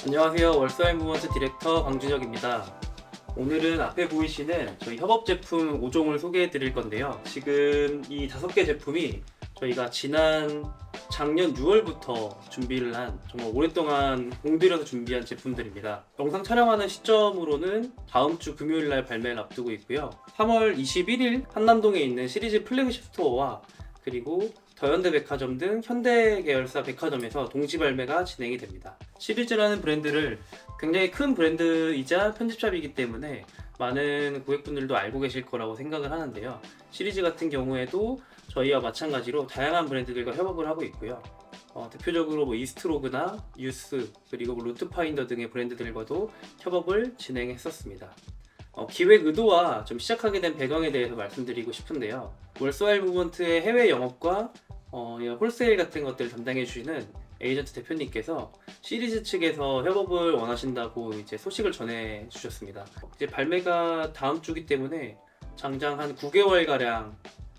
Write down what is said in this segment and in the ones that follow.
안녕하세요. 월서인 무먼트 디렉터 강준혁입니다. 오늘은 앞에 보이시는 저희 협업 제품 5종을 소개해 드릴 건데요. 지금 이 5개 제품이 저희가 작년 6월부터 준비를 한, 정말 오랫동안 공들여서 준비한 제품들입니다. 영상 촬영하는 시점으로는 다음 주 금요일 날 발매를 앞두고 있고요. 3월 21일 한남동에 있는 시리즈 플래그십 스토어와 그리고 더현대 백화점 등 현대 계열사 백화점에서 동시 발매가 진행이 됩니다. 시리즈라는 브랜드를 굉장히 큰 브랜드이자 편집샵이기 때문에 많은 고객분들도 알고 계실 거라고 생각을 하는데요. 시리즈 같은 경우에도 저희와 마찬가지로 다양한 브랜드들과 협업을 하고 있고요. 대표적으로 이스트로그나 유스 그리고 루트파인더 등의 브랜드들과도 협업을 진행했었습니다. 기획 의도와 좀 시작하게 된 배경에 대해서 말씀드리고 싶은데요. 월서일 무브먼트의 해외 영업과 홀세일 같은 것들을 담당해 주시는 에이전트 대표님께서 시리즈 측에서 협업을 원하신다고 이제 소식을 전해 주셨습니다. 이제 발매가 다음 주기 때문에 장장 한 9개월 가량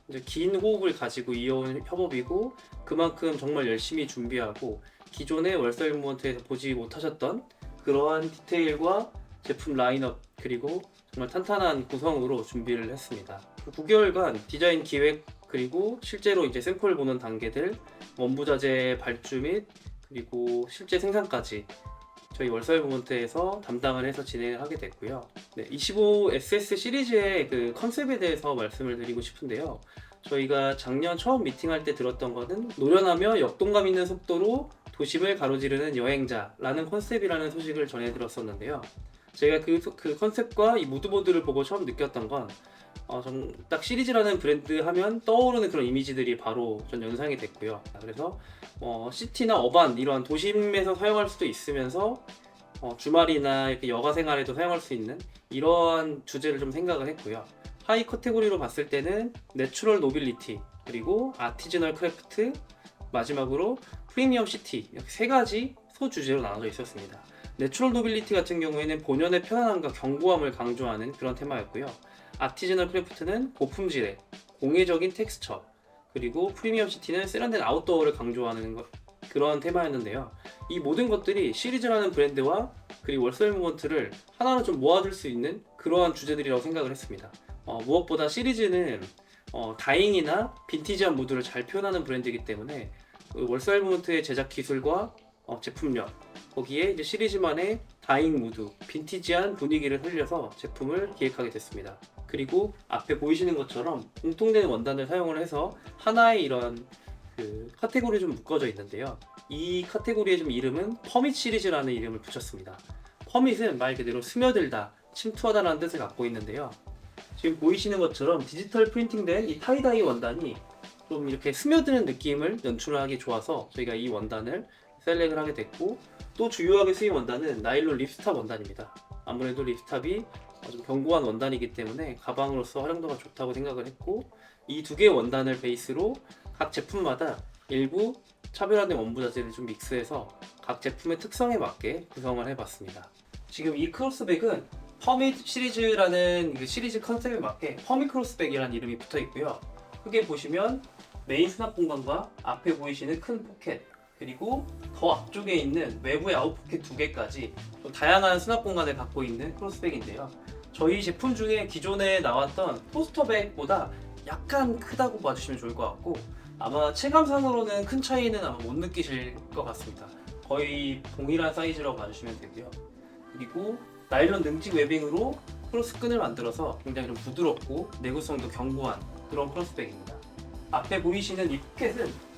이제 긴 호흡을 가지고 이어온 협업이고, 그만큼 정말 열심히 준비하고 기존의 월서일 무브먼트에서 보지 못하셨던 그러한 디테일과 제품 라인업 그리고 정말 탄탄한 구성으로 준비를 했습니다. 9개월간 디자인 기획 그리고 실제로 이제 샘플 보는 단계들, 원부자재 발주 및 그리고 실제 생산까지 저희 월서일 무브먼트에서 담당을 해서 진행을 하게 됐고요. 25SS 시리즈의 그 컨셉에 대해서 말씀을 드리고 싶은데요. 저희가 작년 처음 미팅할 때 들었던 거는 노련하며 역동감 있는 속도로 도심을 가로지르는 여행자라는 컨셉이라는 소식을 전해 들었었는데요. 제가 그 컨셉과 이 무드보드를 보고 처음 느꼈던 건 딱 시리즈라는 브랜드 하면 떠오르는 그런 이미지들이 바로 전 연상이 됐고요. 그래서 시티나 어반 이런 도심에서 사용할 수도 있으면서 주말이나 이렇게 여가 생활에도 사용할 수 있는 이러한 주제를 좀 생각을 했고요. 하이 카테고리로 봤을 때는 내추럴 노빌리티 그리고 아티지널 크래프트, 마지막으로 프리미엄 시티, 이렇게 세 가지 소주제로 나눠져 있었습니다. 내추럴 노빌리티 같은 경우에는 본연의 편안함과 견고함을 강조하는 그런 테마였고요. 아티지널 크래프트는 고품질의 공예적인 텍스처, 그리고 프리미엄 시티는 세련된 아웃도어를 강조하는 그런 테마였는데요. 이 모든 것들이 시리즈라는 브랜드와 그리고 월서일 무브먼트를 하나로 좀 모아둘 수 있는 그러한 주제들이라고 생각을 했습니다. 무엇보다 시리즈는 다잉이나 빈티지한 무드를 잘 표현하는 브랜드이기 때문에 그 월서일 무브먼트의 제작 기술과 제품력, 거기에 이제 시리즈만의 다잉 무드, 빈티지한 분위기를 살려서 제품을 기획하게 됐습니다. 그리고 앞에 보이시는 것처럼 공통된 원단을 사용을 해서 하나의 이런 그 카테고리에 좀 묶어져 있는데요. 이 카테고리의 좀 이름은 퍼밋 시리즈라는 이름을 붙였습니다. 퍼밋은 말 그대로 스며들다, 침투하다라는 뜻을 갖고 있는데요. 지금 보이시는 것처럼 디지털 프린팅된 이 타이다이 원단이 좀 이렇게 스며드는 느낌을 연출하기 좋아서 저희가 이 원단을 셀렉을 하게 됐고, 또 주요하게 쓰인 원단은 나일론 립스탑 원단입니다. 아무래도 립스탑이 좀 견고한 원단이기 때문에 가방으로서 활용도가 좋다고 생각을 했고, 이 두 개의 원단을 베이스로 각 제품마다 일부 차별화된 원부자재를 좀 믹스해서 각 제품의 특성에 맞게 구성을 해봤습니다. 지금 이 크로스백은 퍼밋 시리즈라는 그 시리즈 컨셉에 맞게 퍼밋 크로스백이라는 이름이 붙어 있고요. 크게 보시면 메인 수납 공간과 앞에 보이시는 큰 포켓, 그리고 더 앞쪽에 있는 외부의 아웃 포켓 2개까지 다양한 수납 공간을 갖고 있는 크로스백인데요. 저희 제품 중에 기존에 나왔던 포스터백보다 약간 크다고 봐주시면 좋을 것 같고, 아마 체감상으로는 큰 차이는 아마 못 느끼실 것 같습니다. 거의 동일한 사이즈라고 봐주시면 되고요. 그리고 나일론 능직 웨빙으로 크로스끈을 만들어서 굉장히 좀 부드럽고 내구성도 견고한 그런 크로스백입니다. 앞에 보이시는 이 포켓은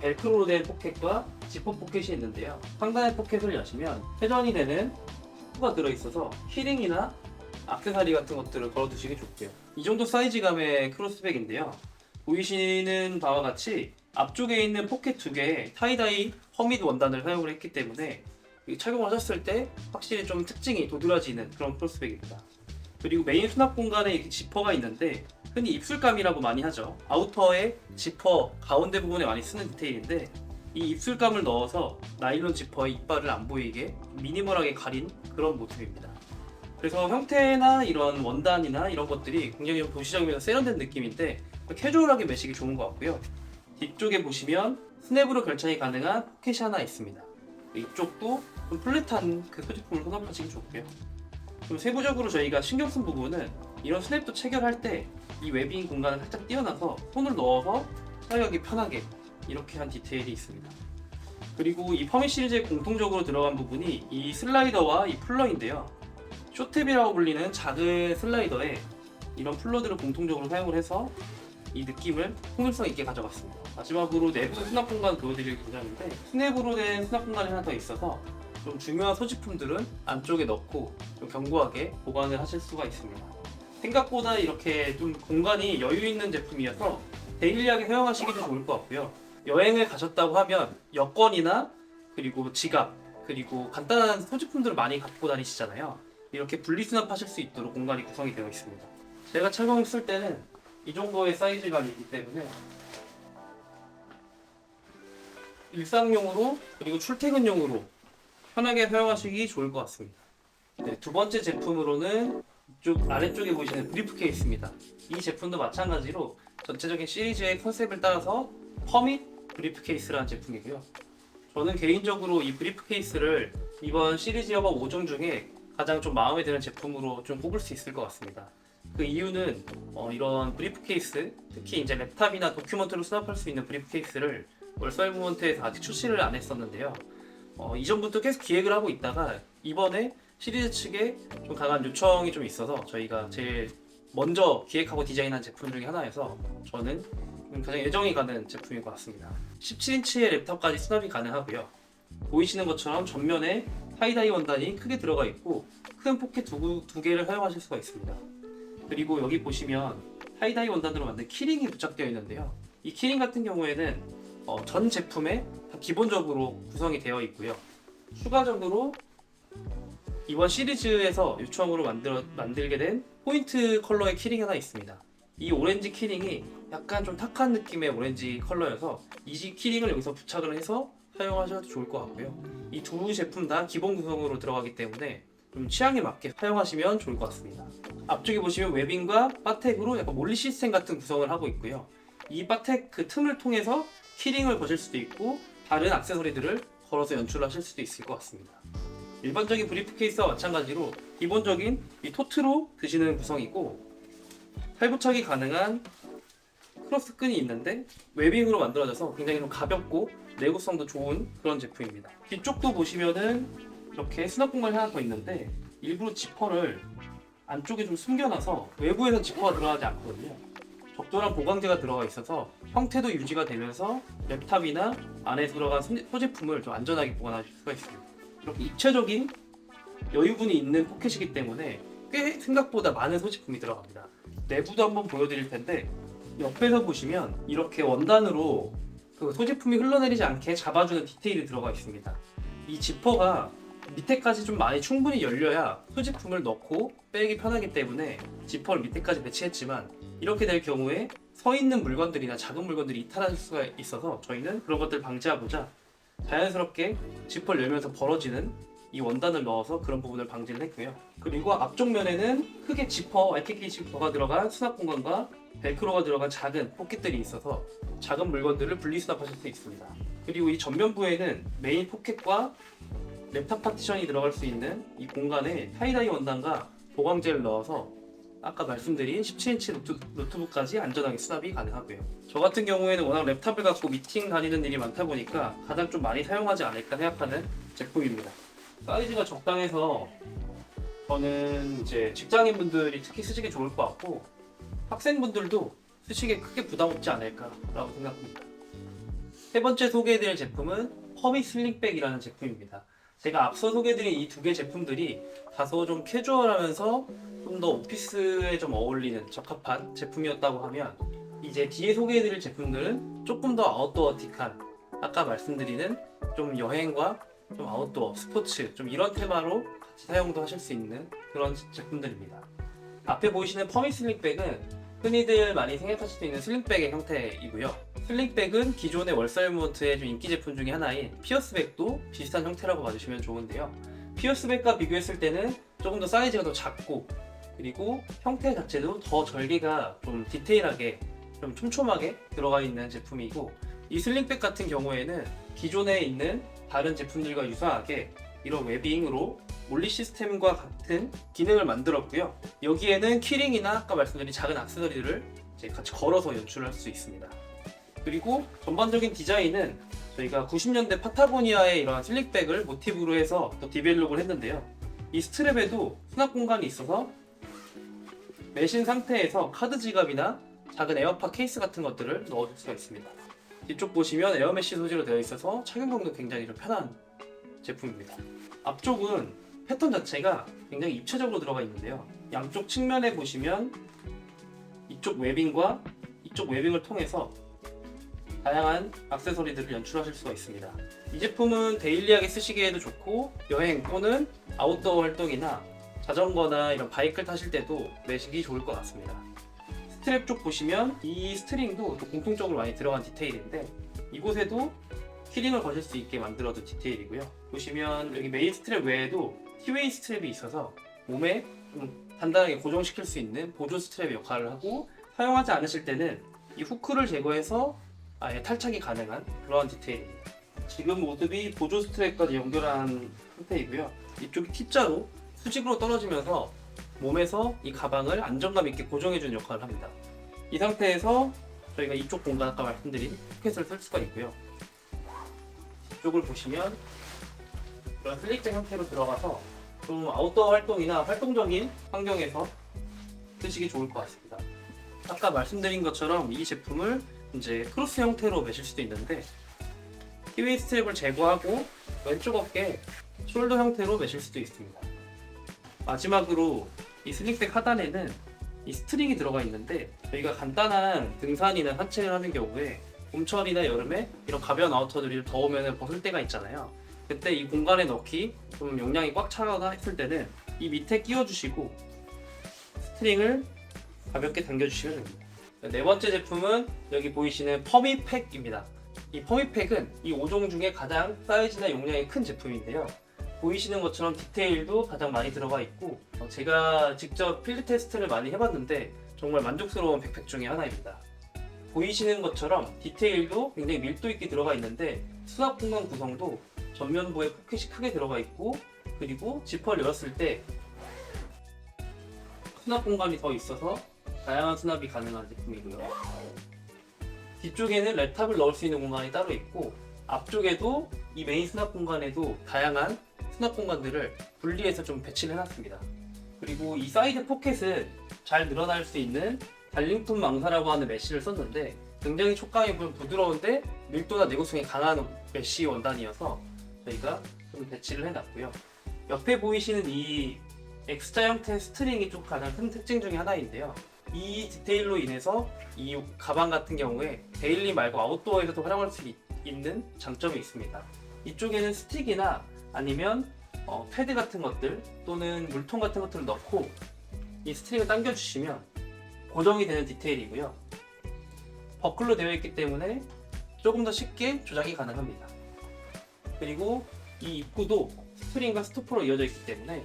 벨크로로 된 포켓과 지퍼 포켓이 있는데요. 상단의 포켓을 여시면 회전이 되는 가 들어있어서 키링이나 액세서리 같은 것들을 걸어두시기 좋고요. 이 정도 사이즈감의 크로스백인데요. 보이시는 바와 같이 앞쪽에 있는 포켓 2개에 타이다이 퍼밋 원단을 사용을 했기 때문에 착용하셨을 때 확실히 좀 특징이 도드라지는 그런 크로스백입니다. 그리고 메인 수납 공간에 이렇게 지퍼가 있는데 흔히 입술감이라고 많이 하죠. 아우터에 지퍼 가운데 부분에 많이 쓰는 디테일인데, 이 입술감을 넣어서 나일론 지퍼의 이빨을 안 보이게 미니멀하게 가린 그런 모습입니다. 그래서 형태나 이런 원단이나 이런 것들이 굉장히 도시적이면서 세련된 느낌인데 캐주얼하게 매시기 좋은 것 같고요. 뒤쪽에 보시면 스냅으로 결착이 가능한 포켓이 하나 있습니다. 이쪽도 좀 플랫한 그 소지품을 혼합하시기 좋고요. 그리고 세부적으로 저희가 신경 쓴 부분은 이런 스냅도 체결할 때 이 웨빙 공간을 살짝 띄어놔서 손을 넣어서 사용하기 편하게 이렇게 한 디테일이 있습니다. 그리고 이 퍼밋 시리즈에 공통적으로 들어간 부분이 이 슬라이더와 이 풀러인데요. 쇼탭이라고 불리는 작은 슬라이더에 이런 풀러들을 공통적으로 사용을 해서 이 느낌을 통일성 있게 가져갔습니다. 마지막으로 내부 수납 공간 보여드릴 예정인데, 스냅으로 된 수납 공간이 하나 더 있어서 좀 중요한 소지품들은 안쪽에 넣고 좀 견고하게 보관을 하실 수가 있습니다. 생각보다 이렇게 좀 공간이 여유 있는 제품이어서 데일리하게 사용하시기도 좋을 것 같고요. 여행을 가셨다고 하면 여권이나 그리고 지갑 그리고 간단한 소지품들을 많이 갖고 다니시잖아요. 이렇게 분리수납하실 수 있도록 공간이 구성이 되어 있습니다. 제가 착용했을 때는 이 정도의 사이즈감이기 때문에 일상용으로 그리고 출퇴근용으로 편하게 사용하시기 좋을 것 같습니다. 네, 두 번째 제품으로는 이쪽 아래쪽에 보이시는 브리프 케이스입니다. 이 제품도 마찬가지로 전체적인 시리즈의 컨셉을 따라서 퍼밋 브리프 케이스라는 제품이고요. 저는 개인적으로 이 브리프 케이스를 이번 시리즈 협업 5종 중에 가장 좀 마음에 드는 제품으로 좀 꼽을 수 있을 것 같습니다. 그 이유는 이런 브리프 케이스, 특히 이제 랩탑이나 도큐먼트로 수납할 수 있는 브리프 케이스를 월설 무먼트에서 아직 출시를 안 했었는데요. 이전부터 계속 기획을 하고 있다가 이번에 시리즈 측에 좀 강한 요청이 좀 있어서 저희가 제일 먼저 기획하고 디자인한 제품 중에 하나여서 저는 가장 애정이 가는 제품인 것 같습니다. 17인치의 랩탑까지 수납이 가능하고요. 보이시는 것처럼 전면에 타이다이 원단이 크게 들어가 있고 큰 포켓 두 개를 사용하실 수가 있습니다. 그리고 여기 보시면 타이다이 원단으로 만든 키링이 부착되어 있는데요. 이 키링 같은 경우에는 전 제품에 다 기본적으로 구성이 되어 있고요. 추가적으로 이번 시리즈에서 요청으로 만들게 된 포인트 컬러의 키링이 하나 있습니다. 이 오렌지 키링이 약간 좀 탁한 느낌의 오렌지 컬러여서 이 키링을 여기서 부착을 해서 사용하셔도 좋을 것 같고요. 이 두 제품 다 기본 구성으로 들어가기 때문에 좀 취향에 맞게 사용하시면 좋을 것 같습니다. 앞쪽에 보시면 웨빙과 바텍으로 약간 몰리 시스템 같은 구성을 하고 있고요. 이 바텍 그 틈을 통해서 키링을 거실 수도 있고 다른 액세서리들을 걸어서 연출하실 수도 있을 것 같습니다. 일반적인 브리프 케이스와 마찬가지로 기본적인 이 토트로 드시는 구성이고 탈부착이 가능한 크로스끈이 있는데 웨빙으로 만들어져서 굉장히 좀 가볍고 내구성도 좋은 그런 제품입니다. 뒤쪽도 보시면은 이렇게 수납 공간이 하나 더 있는데 일부러 지퍼를 안쪽에 좀 숨겨놔서 외부에서 지퍼가 들어가지 않거든요. 적절한 보강재가 들어가 있어서 형태도 유지가 되면서 랩탑이나 안에 들어간 소제품을 좀 안전하게 보관하실 수가 있습니다. 이렇게 입체적인 여유분이 있는 포켓이기 때문에 꽤 생각보다 많은 소지품이 들어갑니다. 내부도 한번 보여드릴 텐데 옆에서 보시면 이렇게 원단으로 그 소지품이 흘러내리지 않게 잡아주는 디테일이 들어가 있습니다. 이 지퍼가 밑에까지 좀 많이 충분히 열려야 소지품을 넣고 빼기 편하기 때문에 지퍼를 밑에까지 배치했지만 이렇게 될 경우에 서 있는 물건들이나 작은 물건들이 이탈할 수가 있어서 저희는 그런 것들 방지하고자 자연스럽게 지퍼를 열면서 벌어지는 이 원단을 넣어서 그런 부분을 방지를 했고요. 그리고 앞쪽 면에는 크게 지퍼, RKK 지퍼가 들어간 수납 공간과 벨크로가 들어간 작은 포켓들이 있어서 작은 물건들을 분리 수납하실 수 있습니다. 그리고 이 전면부에는 메인 포켓과 랩탑 파티션이 들어갈 수 있는 이 공간에 타이다이 원단과 보강재를 넣어서 아까 말씀드린 17인치 노트북까지 안전하게 수납이 가능하고요. 저 같은 경우에는 워낙 랩탑을 갖고 미팅 다니는 일이 많다 보니까 가장 좀 많이 사용하지 않을까 생각하는 제품입니다. 사이즈가 적당해서 저는 이제 직장인분들이 특히 쓰시기 좋을 것 같고 학생분들도 쓰시기에 크게 부담 없지 않을까라고 생각합니다. 세 번째 소개해드릴 제품은 퍼밋 슬링백이라는 제품입니다. 제가 앞서 소개해드린 이 두 개 제품들이 다소 좀 캐주얼하면서 좀 더 오피스에 좀 어울리는 적합한 제품이었다고 하면 이제 뒤에 소개해드릴 제품들은 조금 더 아웃도어틱한 아까 말씀드리는 좀 여행과 좀 아웃도어, 스포츠 좀 이런 테마로 같이 사용도 하실 수 있는 그런 제품들입니다. 앞에 보이시는 퍼밋 슬링백은 흔히들 많이 생각하실 수 있는 슬링백의 형태이고요. 슬링백은 기존의 월설무먼트의 좀 인기 제품 중에 하나인 피어스백도 비슷한 형태라고 봐주시면 좋은데요. 피어스백과 비교했을 때는 조금 더 사이즈가 더 작고 그리고 형태 자체도 더 절개가 좀 디테일하게 좀 촘촘하게 들어가 있는 제품이고 이 슬링백 같은 경우에는 기존에 있는 다른 제품들과 유사하게 이런 웨빙으로 몰리 시스템과 같은 기능을 만들었고요. 여기에는 키링이나 아까 말씀드린 작은 액세서리들을 이제 같이 걸어서 연출할 수 있습니다. 그리고 전반적인 디자인은 저희가 90년대 파타고니아의 이러한 슬릭백을 모티브로 해서 또 디벨롭을 했는데요. 이 스트랩에도 수납 공간이 있어서 매신 상태에서 카드 지갑이나 작은 에어팟 케이스 같은 것들을 넣어줄 수가 있습니다. 뒤쪽 보시면 에어메쉬 소재로 되어 있어서 착용감도 굉장히 좀 편한 제품입니다. 앞쪽은 패턴 자체가 굉장히 입체적으로 들어가 있는데요. 양쪽 측면에 보시면 이쪽 웨빙과 이쪽 웨빙을 통해서 다양한 액세서리들을 연출하실 수가 있습니다. 이 제품은 데일리하게 쓰시기에도 좋고 여행 또는 아웃도어 활동이나 자전거나 이런 바이크를 타실 때도 매시기 좋을 것 같습니다. 스트랩 쪽 보시면 이 스트링도 또 공통적으로 많이 들어간 디테일인데 이곳에도 키링을 거실 수 있게 만들어둔 디테일이고요. 보시면 여기 메인 스트랩 외에도 티웨이 스트랩이 있어서 몸에 좀 단단하게 고정시킬 수 있는 보조 스트랩 역할을 하고 사용하지 않으실 때는 이 후크를 제거해서 아예 탈착이 가능한 그러한 디테일입니다. 지금 모습이 보조 스트랩까지 연결한 상태이고요. 이쪽이 T자로 수직으로 떨어지면서 몸에서 이 가방을 안정감 있게 고정해주는 역할을 합니다. 이 상태에서 저희가 이쪽 공간 아까 말씀드린 포켓을 쓸 수가 있고요. 이쪽을 보시면 이런 슬릭백 형태로 들어가서 좀 아웃도어 활동이나 활동적인 환경에서 쓰시기 좋을 것 같습니다. 아까 말씀드린 것처럼 이 제품을 이제 크로스 형태로 매실 수도 있는데 티웨이 스트랩을 제거하고 왼쪽 어깨 숄더 형태로 매실 수도 있습니다. 마지막으로 이 슬릭백 하단에는 이 스트링이 들어가 있는데 저희가 간단한 등산이나 산책을 하는 경우에 봄철이나 여름에 이런 가벼운 아우터들이 더우면 벗을 때가 있잖아요. 그때 이 공간에 넣기 좀 용량이 꽉 차거나 했을 때는 이 밑에 끼워주시고 스트링을 가볍게 당겨주시면 됩니다. 네 번째 제품은 여기 보이시는 퍼미팩입니다. 이 퍼미팩은 이 5종 중에 가장 사이즈나 용량이 큰 제품인데요. 보이시는 것처럼 디테일도 가장 많이 들어가 있고 제가 직접 필드 테스트를 많이 해봤는데 정말 만족스러운 백팩 중에 하나입니다. 보이시는 것처럼 디테일도 굉장히 밀도 있게 들어가 있는데 수납 공간 구성도 전면부에 포켓이 크게 들어가 있고 그리고 지퍼를 열었을 때 수납 공간이 더 있어서 다양한 수납이 가능한 제품이고요. 뒤쪽에는 랩탑을 넣을 수 있는 공간이 따로 있고 앞쪽에도 이 메인 수납 공간에도 다양한 수납 공간들을 분리해서 좀 배치를 해놨습니다. 그리고 이 사이드 포켓은 잘 늘어날 수 있는 달링톤 망사라고 하는 메쉬를 썼는데 굉장히 촉감이 부드러운데 밀도나 내구성이 강한 메쉬 원단이어서 저희가 좀 배치를 해놨고요. 옆에 보이시는 이 X자 형태의 스트링이 좀 가장 큰 특징 중에 하나인데요. 이 디테일로 인해서 이 가방 같은 경우에 데일리 말고 아웃도어에서도 활용할 수 있는 장점이 있습니다. 이쪽에는 스틱이나 아니면 패드 같은 것들 또는 물통 같은 것들을 넣고 이 스트링을 당겨주시면 고정이 되는 디테일이고요. 버클로 되어 있기 때문에 조금 더 쉽게 조작이 가능합니다. 그리고 이 입구도 스트링과 스토퍼로 이어져 있기 때문에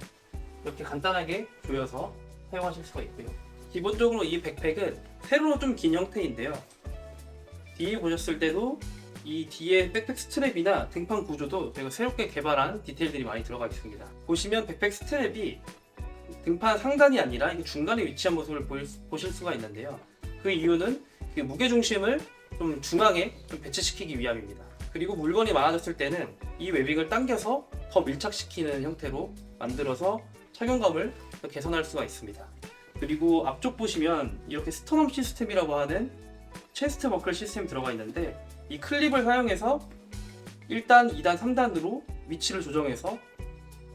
이렇게 간단하게 조여서 사용하실 수가 있고요. 기본적으로 이 백팩은 세로로 좀 긴 형태인데요. 뒤에 보셨을 때도 이 뒤에 백팩 스트랩이나 등판 구조도 저희가 새롭게 개발한 디테일들이 많이 들어가 있습니다. 보시면 백팩 스트랩이 등판 상단이 아니라 중간에 위치한 모습을 보실 수가 있는데요. 그 이유는 그 무게중심을 좀 중앙에 좀 배치시키기 위함입니다. 그리고 물건이 많아졌을 때는 이 웨빙을 당겨서 더 밀착시키는 형태로 만들어서 착용감을 개선할 수가 있습니다. 그리고 앞쪽 보시면 이렇게 스턴업 시스템이라고 하는 체스트 버클 시스템이 들어가 있는데 이 클립을 사용해서 1단, 2단, 3단으로 위치를 조정해서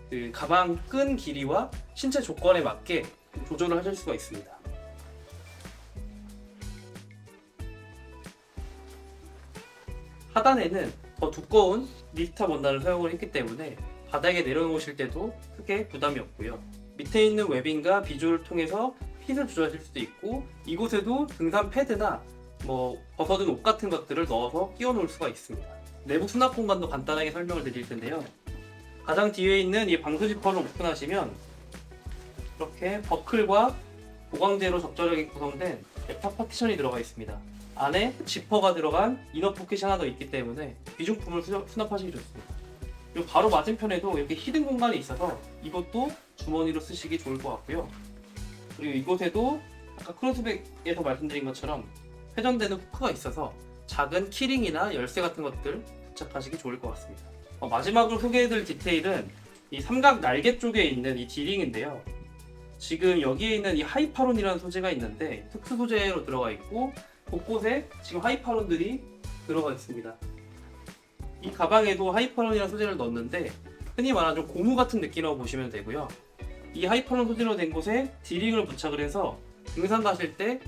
그 가방 끈 길이와 신체 조건에 맞게 조절을 하실 수가 있습니다. 하단에는 더 두꺼운 리스탑 원단을 사용을 했기 때문에 바닥에 내려놓으실 때도 크게 부담이 없고요. 밑에 있는 웨빙과 비조를 통해서 핏을 조절하실 수도 있고 이곳에도 등산 패드나 벗어둔 옷 같은 것들을 넣어서 끼워 놓을 수가 있습니다. 내부 수납 공간도 간단하게 설명을 드릴 텐데요. 가장 뒤에 있는 이 방수 지퍼를 오픈하시면 이렇게 버클과 보강제로 적절하게 구성된 랩탑 파티션이 들어가 있습니다. 안에 지퍼가 들어간 이너 포켓이 하나 더 있기 때문에 귀중품을 수납하시기 좋습니다. 그리고 바로 맞은편에도 이렇게 히든 공간이 있어서 이것도 주머니로 쓰시기 좋을 것 같고요. 그리고 이곳에도 아까 크로스백에서 말씀드린 것처럼 회전되는 후크가 있어서 작은 키링이나 열쇠 같은 것들 부착하시기 좋을 것 같습니다. 마지막으로 소개해드릴 디테일은 이 삼각 날개 쪽에 있는 이 D링인데요. 지금 여기에 있는 이 하이파론이라는 소재가 있는데 특수 소재로 들어가 있고 곳곳에 지금 하이파론들이 들어가 있습니다. 이 가방에도 하이파론이라는 소재를 넣었는데 흔히 말하는 고무 같은 느낌이라고 보시면 되고요. 이 하이파론 소재로 된 곳에 D링을 부착을 해서 등산 가실 때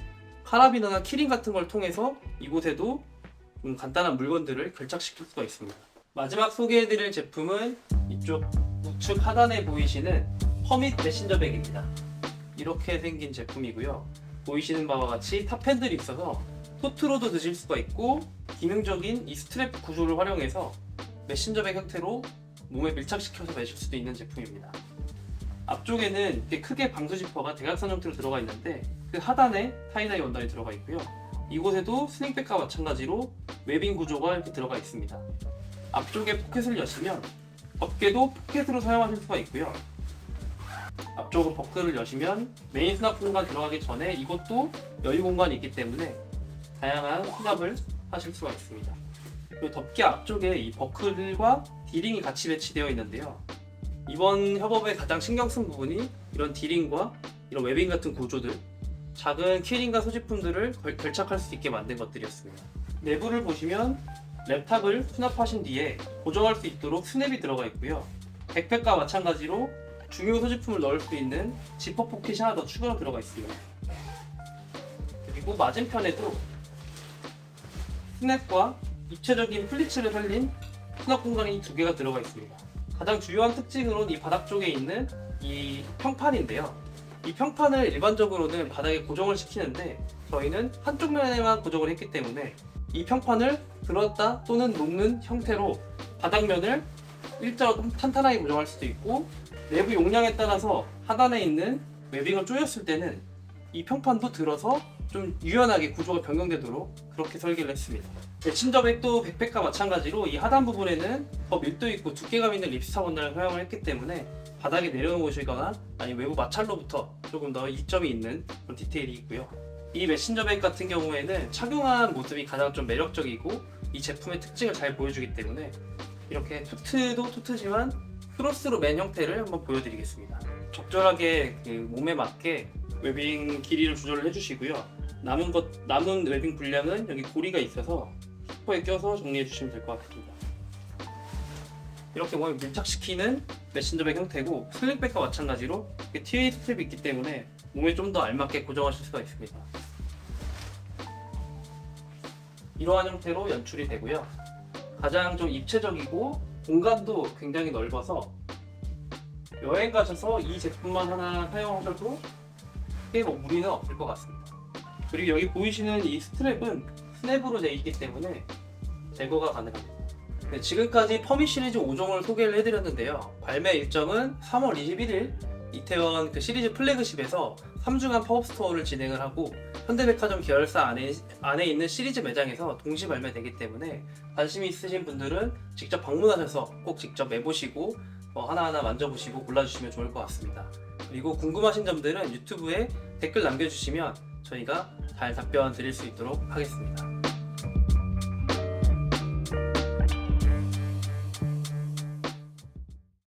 카라비너나 키링 같은 걸 통해서 이곳에도 간단한 물건들을 결착시킬 수가 있습니다. 마지막 소개해드릴 제품은 이쪽 우측 하단에 보이시는 퍼밋 메신저 백입니다. 이렇게 생긴 제품이고요. 보이시는 바와 같이 탑핸들이 있어서 토트로도 드실 수가 있고 기능적인 이 스트랩 구조를 활용해서 메신저백 형태로 몸에 밀착시켜서 매실 수도 있는 제품입니다. 앞쪽에는 이렇게 크게 방수 지퍼가 대각선 형태로 들어가 있는데 그 하단에 타이다이 원단이 들어가 있고요. 이곳에도 스링백과 마찬가지로 웨빙 구조가 이렇게 들어가 있습니다. 앞쪽에 포켓을 여시면 어깨도 포켓으로 사용하실 수가 있고요. 앞쪽으로 버클을 여시면 메인 수납 공간 들어가기 전에 이것도 여유 공간이 있기 때문에 다양한 수납을 하실 수가 있습니다. 그리고 덮개 앞쪽에 이 버클과 D링이 같이 배치되어 있는데요. 이번 협업에 가장 신경 쓴 부분이 이런 D링과 이런 웨빙 같은 구조들, 작은 키링과 소지품들을 결착할 수 있게 만든 것들이었습니다. 내부를 보시면 랩탑을 수납하신 뒤에 고정할 수 있도록 스냅이 들어가 있고요. 백팩과 마찬가지로 중요 소지품을 넣을 수 있는 지퍼 포켓이 하나 더 추가로 들어가 있습니다. 그리고 맞은편에도 스냅과 입체적인 플리츠를 살린 수납 공간이 두 개가 들어가 있습니다. 가장 주요한 특징으로는 이 바닥 쪽에 있는 이 평판인데요. 이 평판을 일반적으로는 바닥에 고정을 시키는데 저희는 한쪽 면에만 고정을 했기 때문에 이 평판을 들었다 또는 놓는 형태로 바닥면을 일자로 탄탄하게 고정할 수도 있고 내부 용량에 따라서 하단에 있는 웨빙을 조였을 때는 이 평판도 들어서 좀 유연하게 구조가 변경되도록 그렇게 설계를 했습니다. 메신저백도 백팩과 마찬가지로 이 하단 부분에는 더 밀도 있고 두께감 있는 립스타 원단을 사용을 했기 때문에 바닥에 내려놓으시거나 아니면 외부 마찰로부터 조금 더 이점이 있는 그런 디테일이 있고요. 이 메신저백 같은 경우에는 착용한 모습이 가장 좀 매력적이고 이 제품의 특징을 잘 보여주기 때문에 이렇게 투트도 투트지만 크로스로 맨 형태를 한번 보여드리겠습니다. 적절하게 그 몸에 맞게 웨빙 길이를 조절을 해주시고요. 남은 웨빙 분량은 여기 고리가 있어서 히퍼에 껴서 정리해 주시면 될 것 같습니다. 이렇게 몸에 밀착시키는 메신저백 형태고 슬링백과 마찬가지로 TA 스트랩이 있기 때문에 몸에 좀 더 알맞게 고정하실 수가 있습니다. 이러한 형태로 연출이 되고요. 가장 좀 입체적이고 공간도 굉장히 넓어서 여행 가셔서 이 제품만 하나 사용하셔도 크게 무리는 없을 것 같습니다. 그리고 여기 보이시는 이 스트랩은 스냅으로 되어 있기 때문에 제거가 가능합니다. 네, 지금까지 퍼밋 시리즈 5종을 소개를 해드렸는데요. 발매 일정은 3월 21일 이태원 그 시리즈 플래그십에서 3주간 팝업 스토어를 진행을 하고 현대백화점 계열사 안에 있는 시리즈 매장에서 동시 발매되기 때문에 관심이 있으신 분들은 직접 방문하셔서 꼭 직접 매보시고 하나하나 만져보시고 골라주시면 좋을 것 같습니다. 그리고 궁금하신 점들은 유튜브에 댓글 남겨주시면 저희가 잘 답변 드릴 수 있도록 하겠습니다.